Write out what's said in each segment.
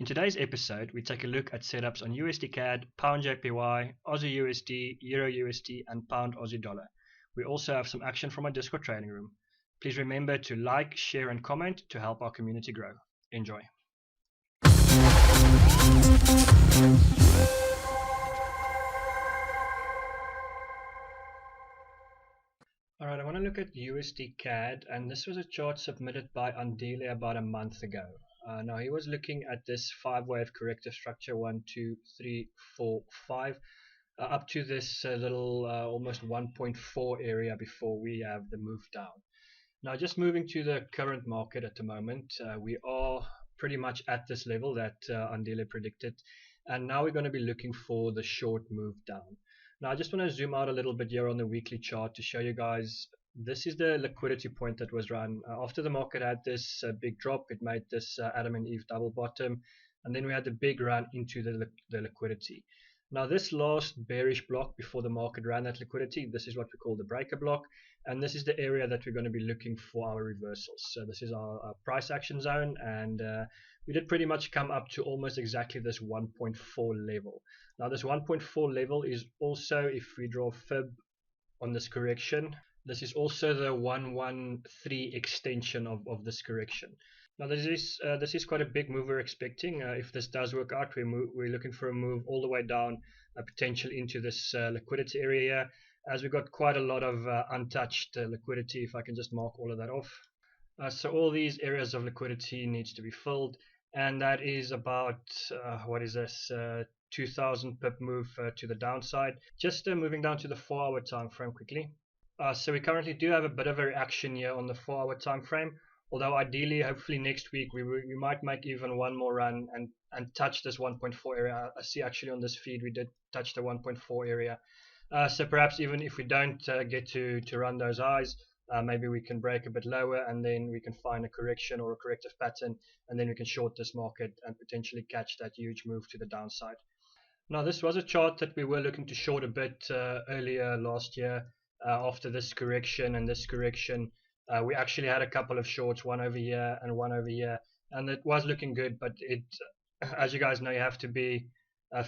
In today's episode, we take a look at setups on USDCAD, Pound JPY, Aussie USD, Euro USD, and Pound Aussie Dollar. We also have some action from our Discord trading room. Please remember to like, share, and comment to help our community grow. Enjoy. Alright, I want to look at USDCAD, and this was a chart submitted by Andile about a month ago. Now he was looking at this 5-wave corrective structure, 1, 2, 3, 4, 5, up to this little almost 1.4 area before we have the move down. Now just moving to the current market at the moment, we are pretty much at this level that Andile predicted, and now we're going to be looking for the short move down. Now I just want to zoom out a little bit here on the weekly chart to show you guys. This is the liquidity point that was run after the market had this big drop. It made this Adam and Eve double bottom, and then we had the big run into the liquidity. Now this last bearish block before the market ran that liquidity, this is what we call the breaker block, and this is the area that we're going to be looking for our reversals. So this is our price action zone, and we did pretty much come up to almost exactly this 1.4 level. Now this 1.4 level is also, if we draw fib on this correction, this is also the 113 extension of this correction. Now this is quite a big move we're expecting. If this does work out, we're looking for a move all the way down, potential into this liquidity area, as we've got quite a lot of untouched liquidity. If I can just mark all of that off. So all these areas of liquidity needs to be filled, and that is about, what is this, 2000 pip move to the downside. Just moving down to the 4-hour time frame quickly. So we currently do have a bit of a reaction here on the 4-hour time frame, although ideally, hopefully next week we might make even one more run and touch this 1.4 area. I see actually on this feed we did touch the 1.4 area. So perhaps even if we don't get to run those highs, maybe we can break a bit lower, and then we can find a correction or a corrective pattern, and then we can short this market and potentially catch that huge move to the downside. Now this was a chart that we were looking to short a bit earlier last year. After this correction and this correction, we actually had a couple of shorts, one over here and one over here, and it was looking good, but as you guys know, you have to be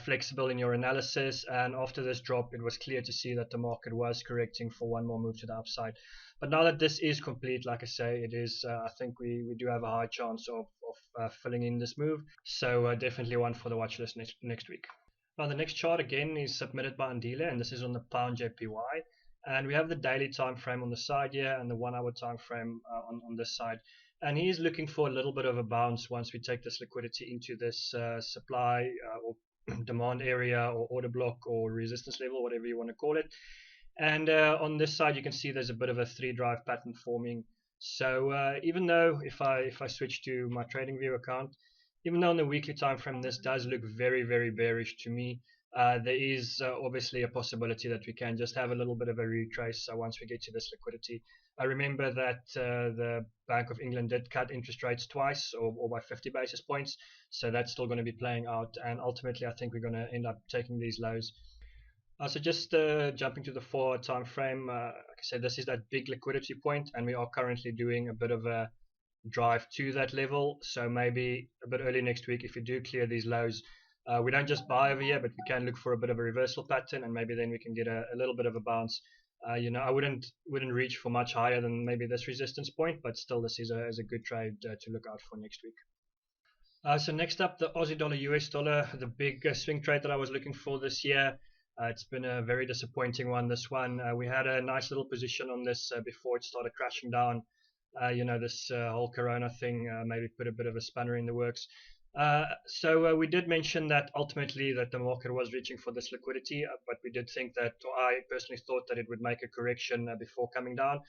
flexible in your analysis, and after this drop it was clear to see that the market was correcting for one more move to the upside. But now that this is complete, like I say, it is I think we do have a high chance of filling in this move, so definitely one for the watch list next week. Now the next chart again is submitted by Andile, and this is on the Pound JPY. And we have the daily time frame on the side here and the 1-hour time frame on this side. And he is looking for a little bit of a bounce once we take this liquidity into this supply or demand area or order block or resistance level, whatever you want to call it. And on this side you can see there's a bit of a 3-drive pattern forming. So even though if I switch to my TradingView account, even though on the weekly time frame this does look very, very bearish to me, there is obviously a possibility that we can just have a little bit of a retrace once we get to this liquidity. I remember that the Bank of England did cut interest rates twice, or by 50 basis points, so that's still going to be playing out, and ultimately I think we're going to end up taking these lows. So just jumping to the 4-hour time frame, like I said, this is that big liquidity point, and we are currently doing a bit of a drive to that level. So maybe a bit early next week, if we do clear these lows, we don't just buy over here, but we can look for a bit of a reversal pattern, and maybe then we can get a little bit of a bounce. I wouldn't reach for much higher than maybe this resistance point, but still this is a good trade to look out for next week. So next up, the Aussie dollar US dollar, the big swing trade that I was looking for this year. It's been a very disappointing one, this one. We had a nice little position on this before it started crashing down. This whole corona thing maybe put a bit of a spanner in the works. So we did mention that ultimately that the market was reaching for this liquidity, but we did think that, or I personally thought that it would make a correction before coming down,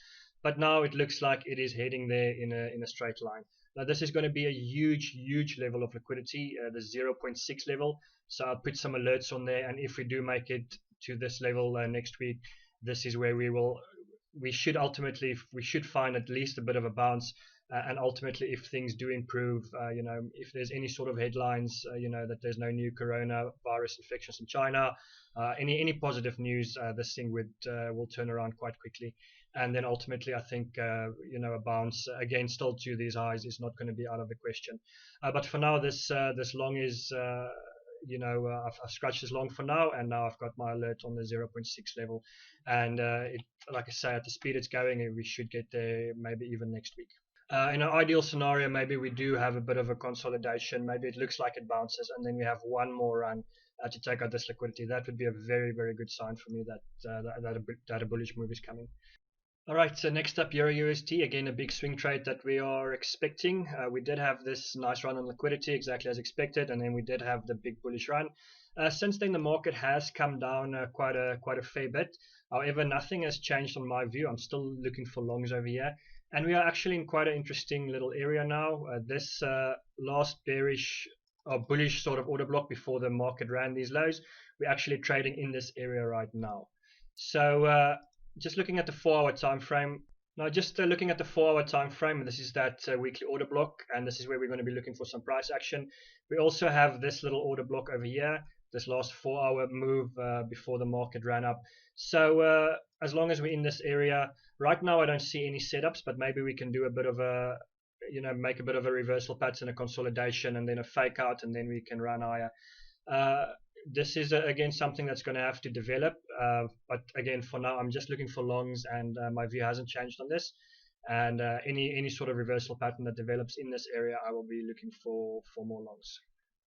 but now it looks like it is heading there in a straight line. Now this is going to be a huge level of liquidity, the 0.6 level, so I'll put some alerts on there, and if we do make it to this level next week, this is where we should find at least a bit of a bounce. And ultimately, if things do improve, if there's any sort of headlines, that there's no new coronavirus infections in China, any positive news, this thing will turn around quite quickly. and then ultimately I think a bounce again still to these highs is not going to be out of the question. But for now, this long is I've scratched this long for now, and now I've got my alert on the 0.6 level, and like I say, at the speed it's going, we should get there maybe even next week. In an ideal scenario, maybe we do have a bit of a consolidation. Maybe it looks like it bounces, and then we have one more run to take out this liquidity. That would be a very, very good sign for me that a bullish move is coming. All right, so next up, EURUSD. Again, a big swing trade that we are expecting. We did have this nice run on liquidity, exactly as expected, and then we did have the big bullish run. Since then, the market has come down quite a fair bit. However, nothing has changed on my view. I'm still looking for longs over here, and we are actually in quite an interesting little area now. This last bearish or bullish sort of order block before the market ran these lows, we're actually trading in this area right now. So just looking at the 4-hour time frame. Now, just looking at the 4-hour time frame, this is that weekly order block, and this is where we're going to be looking for some price action. We also have this little order block over here, this last 4-hour move before the market ran up. So as long as we're in this area right now, I don't see any setups, but maybe we can do a bit of a make a bit of a reversal pattern, a consolidation, and then a fake out, and then we can run higher. This is again something that's going to have to develop, but again, for now I'm just looking for longs, and my view hasn't changed on this, and any sort of reversal pattern that develops in this area, I will be looking for more longs.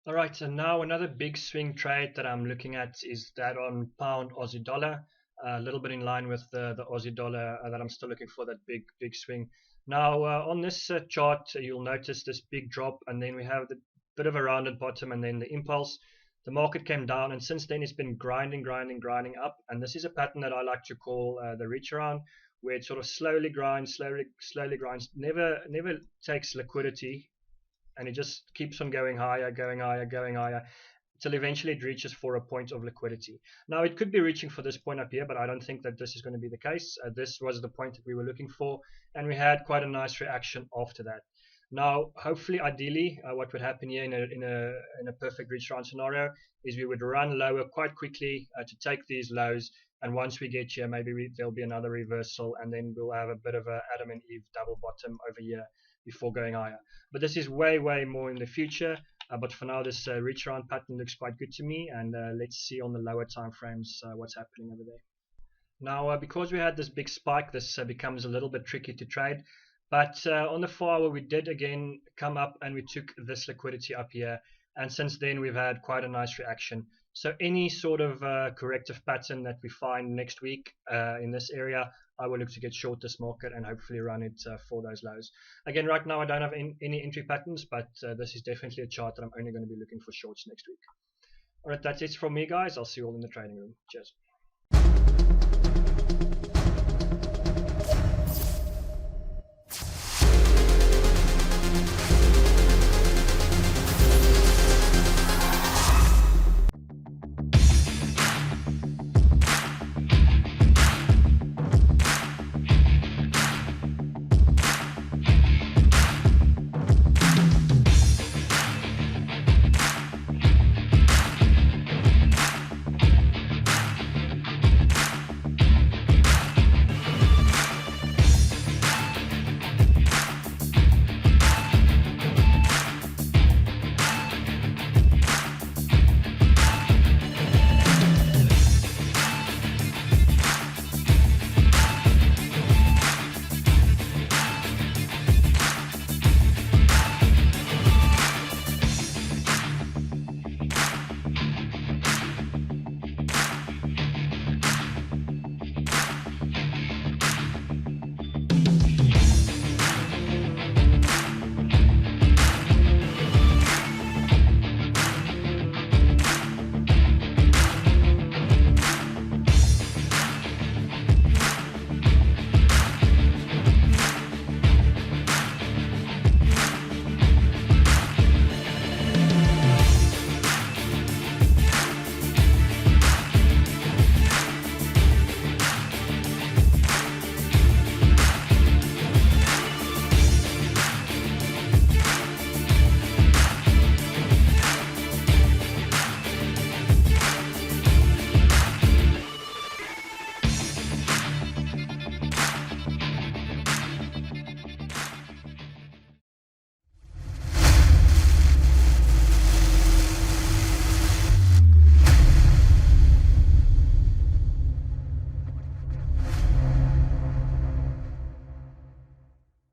Alright, so now another big swing trade that I'm looking at is that on pound Aussie dollar, a little bit in line with the Aussie dollar that I'm still looking for, that big swing. Now on this chart, you'll notice this big drop, and then we have the bit of a rounded bottom, and then the impulse. The market came down, and since then it's been grinding up, and this is a pattern that I like to call the reach around, where it sort of slowly grinds, never takes liquidity, and it just keeps on going higher, till eventually it reaches for a point of liquidity. Now, it could be reaching for this point up here, but I don't think that this is going to be the case. This was the point that we were looking for, and we had quite a nice reaction after that. Now, hopefully, ideally, what would happen here in a perfect reach around scenario is we would run lower quite quickly to take these lows, and once we get here, maybe there'll be another reversal, and then we'll have a bit of a Adam and Eve double bottom over here before going higher. But this is way more in the future. But for now, this reach around pattern looks quite good to me, and let's see on the lower time frames what's happening over there. Now, because we had this big spike, this becomes a little bit tricky to trade. But on the 4-hour, we did again come up, and we took this liquidity up here, and since then we've had quite a nice reaction. So any sort of corrective pattern that we find next week in this area, I will look to get short this market and hopefully run it for those lows. Again, right now I don't have any entry patterns, but this is definitely a chart that I'm only going to be looking for shorts next week. Alright, that's it from me, guys. I'll see you all in the trading room. Cheers.